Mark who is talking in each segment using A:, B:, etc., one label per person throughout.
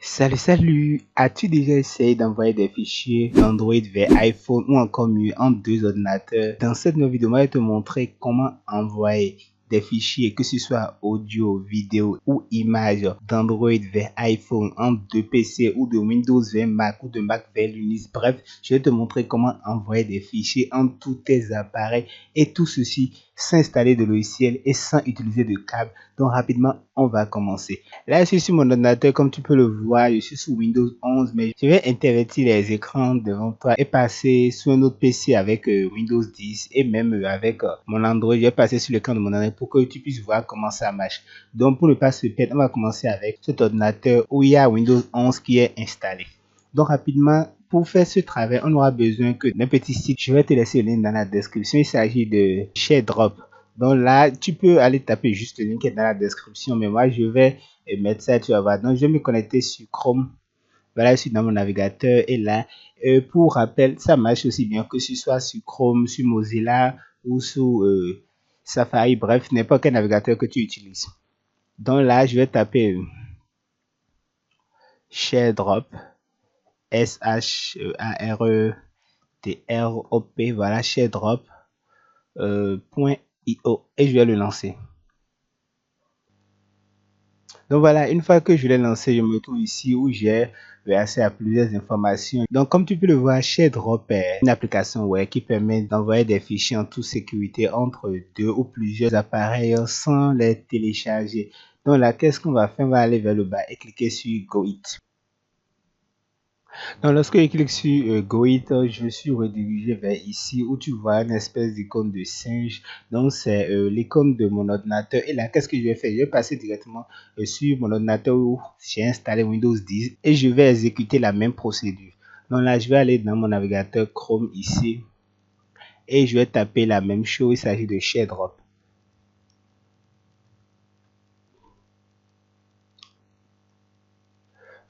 A: Salut, as-tu déjà essayé d'envoyer des fichiers d'Android vers iPhone ou encore mieux entre deux ordinateurs? Dans cette nouvelle vidéo, je vais te montrer comment envoyer des fichiers, que ce soit audio, vidéo ou images d'Android vers iPhone entre deux PC ou de Windows vers Mac ou de Mac vers Linux. Bref, je vais te montrer comment envoyer des fichiers entre tous tes appareils et tout ceci sans installer de logiciel et sans utiliser de câble. Donc rapidement, on va commencer. Là, je suis sur mon ordinateur, comme tu peux le voir, je suis sous Windows 11, mais je vais intervertir les écrans devant toi et passer sur un autre PC avec Windows 10 et même avec mon Android. Je vais passer sur l'écran de mon Android pour que tu puisses voir comment ça marche. Donc, pour ne pas se perdre, on va commencer avec cet ordinateur où il y a Windows 11 qui est installé. Donc, rapidement, pour faire ce travail, on aura besoin que d'un petit site. Je vais te laisser le lien dans la description. Il s'agit de ShareDrop. Donc là, tu peux aller taper juste le lien qui est dans la description, mais moi, je vais mettre ça, tu vas voir. Donc, je vais me connecter sur Chrome. Voilà, je suis dans mon navigateur et là, pour rappel, ça marche aussi bien que ce soit sur Chrome, sur Mozilla ou sur Safari, bref, n'importe quel navigateur que tu utilises. Donc là, je vais taper ShareDrop, SHAREDROP, voilà, ShareDrop. .io et je vais le lancer. Donc voilà, une fois que je l'ai lancé, je me trouve ici où j'ai accès à plusieurs informations. Donc comme tu peux le voir, ShareDrop est une application web qui permet d'envoyer des fichiers en toute sécurité entre deux ou plusieurs appareils sans les télécharger. Donc là, qu'est-ce qu'on va faire? On va aller vers le bas et cliquer sur Go It. Donc lorsque je clique sur Go It, je suis redirigé vers ici où tu vois une espèce d'icône de singe. Donc c'est l'icône de mon ordinateur. Et là, qu'est-ce que je vais faire? Je vais passer directement sur mon ordinateur où j'ai installé Windows 10 et je vais exécuter la même procédure. Donc là, je vais aller dans mon navigateur Chrome ici et je vais taper la même chose. Il s'agit de ShareDrop.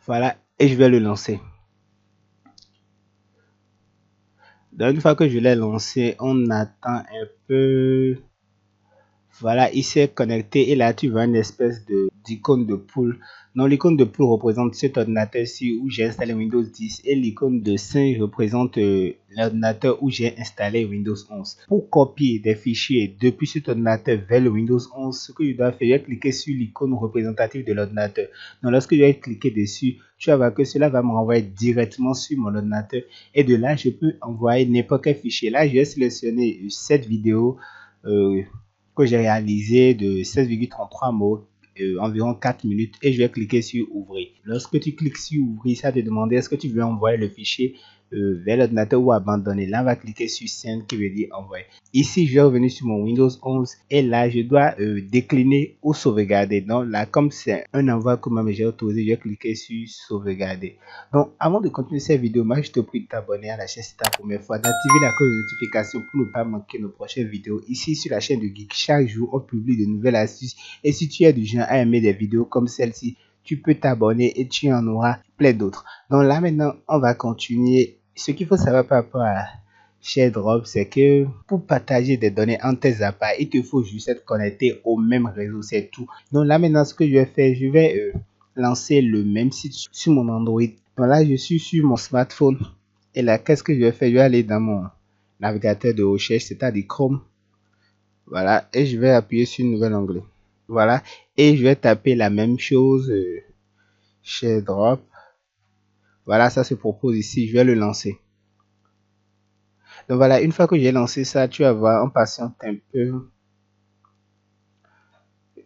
A: Voilà, et je vais le lancer. Donc une fois que je l'ai lancé, on attend un peu. Voilà, il s'est connecté et là tu vois une espèce d'icône de poule. Donc l'icône de poule représente cet ordinateur-ci où j'ai installé Windows 10 et l'icône de singe représente l'ordinateur où j'ai installé Windows 11. Pour copier des fichiers depuis cet ordinateur vers le Windows 11, ce que je dois faire, je vais cliquer sur l'icône représentative de l'ordinateur. Donc lorsque je vais cliquer dessus, tu vas voir que cela va me renvoyer directement sur mon ordinateur et de là je peux envoyer n'importe quel fichier. Là je vais sélectionner cette vidéo que j'ai réalisé de 16,33 mots, environ 4 minutes, et je vais cliquer sur ouvrir. Lorsque tu cliques sur ouvrir, ça te demande est-ce que tu veux envoyer le fichier vers l'ordinateur ou abandonner. Là, on va cliquer sur send qui veut dire envoyer. Ici, je vais revenir sur mon Windows 11 et là, je dois décliner ou sauvegarder. Donc là, comme c'est un envoi que moi j'ai autorisé, je vais cliquer sur sauvegarder. Donc, avant de continuer cette vidéo, moi, je te prie de t'abonner à la chaîne si c'est ta première fois, d'activer la cloche de notification pour ne pas manquer nos prochaines vidéos. Ici, sur la chaîne de Geek, chaque jour, on publie de nouvelles astuces. Et si tu es du genre à aimer des vidéos comme celle-ci, tu peux t'abonner et tu en auras plein d'autres. Donc là, maintenant, on va continuer. Ce qu'il faut savoir par rapport à ShareDrop, c'est que pour partager des données entre tes appareils, il te faut juste être connecté au même réseau, c'est tout. Donc là, maintenant, ce que je vais faire, je vais lancer le même site sur mon Android. Donc là, je suis sur mon smartphone. Et là, qu'est-ce que je vais faire? Je vais aller dans mon navigateur de recherche, c'est-à-dire Chrome. Voilà, et je vais appuyer sur un nouvel onglet. Voilà, et je vais taper la même chose, ShareDrop. Voilà, ça se propose ici, je vais le lancer. Donc voilà, une fois que j'ai lancé ça, tu vas voir, on patiente un peu,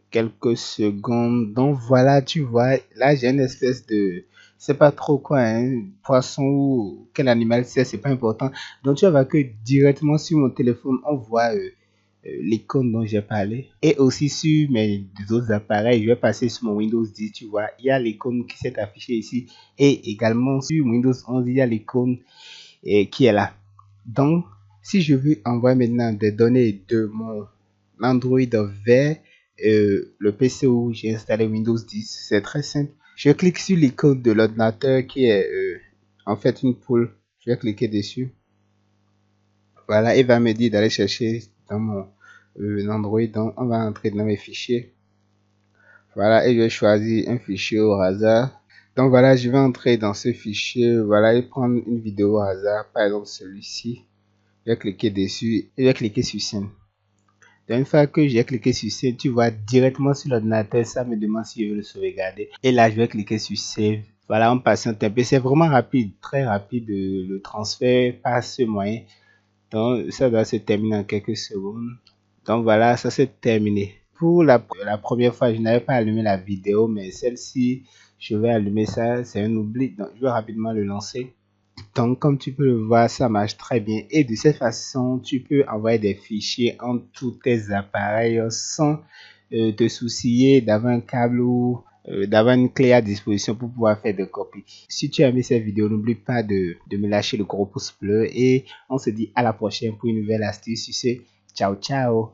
A: quelques secondes. Donc voilà, tu vois, là j'ai une espèce de, c'est pas trop quoi, hein, poisson ou quel animal c'est pas important. Donc tu vas voir que directement sur mon téléphone, on voit l'icône dont j'ai parlé. Et aussi sur mes autres appareils, je vais passer sur mon Windows 10, tu vois, il y a l'icône qui s'est affichée ici. Et également sur Windows 11, il y a l'icône qui est là. Donc, si je veux envoyer maintenant des données de mon Android vers le PC où j'ai installé Windows 10, c'est très simple. Je clique sur l'icône de l'ordinateur qui est en fait une poule. Je vais cliquer dessus. Voilà, il va me dire d'aller chercher dans mon Android. Donc, on va entrer dans mes fichiers. Voilà, et je vais choisir un fichier au hasard. Donc voilà, je vais entrer dans ce fichier, voilà, et prendre une vidéo au hasard, par exemple celui-ci. Je vais cliquer dessus et je vais cliquer sur scène. Donc une fois que j'ai cliqué sur scène, tu vois directement sur l'ordinateur, ça me demande si je veux le sauvegarder. Et là, je vais cliquer sur save. Voilà, on patiente un peu. C'est vraiment rapide, très rapide le transfert par ce moyen. Donc ça doit se terminer en quelques secondes. Donc voilà, ça s'est terminé. Pour la première fois, je n'avais pas allumé la vidéo, mais celle-ci, je vais allumer ça. C'est un oubli. Donc je vais rapidement le lancer. Donc, comme tu peux le voir, ça marche très bien. Et de cette façon, tu peux envoyer des fichiers entre tous tes appareils sans te soucier d'avoir un câble ou d'avoir une clé à disposition pour pouvoir faire des copies. Si tu as aimé cette vidéo, n'oublie pas de me lâcher le gros pouce bleu et on se dit à la prochaine pour une nouvelle astuce. Ciao, ciao!